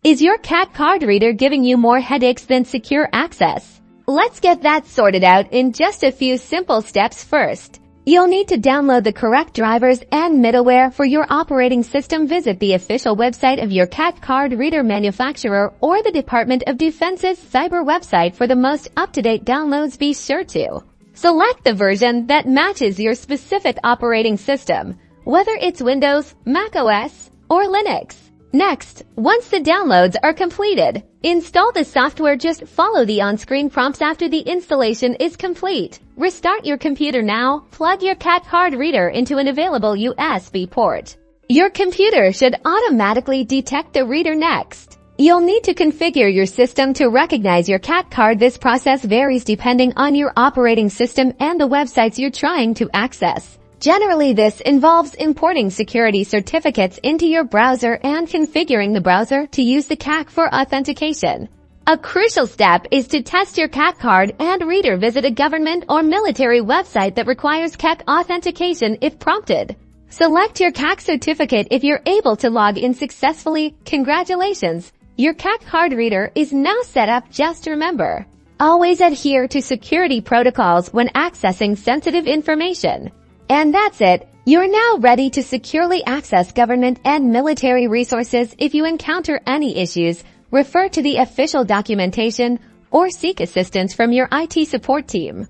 Is your CAC card reader giving you more headaches than secure access? Let's get that sorted out in just a few simple steps first. You'll need to download the correct drivers and middleware for your operating system. Visit the official website of your CAC card reader manufacturer or the Department of Defense's cyber website for the most up-to-date downloads. Be sure to select the version that matches your specific operating system, whether it's Windows, Mac OS, or Linux. Next, once the downloads are completed, install the software. Just follow the on-screen prompts after the installation is complete. Restart your computer now. Plug your CAC card reader into an available USB port. Your computer should automatically detect the reader next. You'll need to configure your system to recognize your CAC card. This process varies depending on your operating system and the websites you're trying to access. Generally, this involves importing security certificates into your browser and configuring the browser to use the CAC for authentication. A crucial step is to test your CAC card and reader. Visit a government or military website that requires CAC authentication if prompted. Select your CAC certificate if you're able to log in successfully. Congratulations! Your CAC card reader is now set up. Just remember, always adhere to security protocols when accessing sensitive information. And that's it. You're now ready to securely access government and military resources. If you encounter any issues, refer to the official documentation or seek assistance from your IT support team.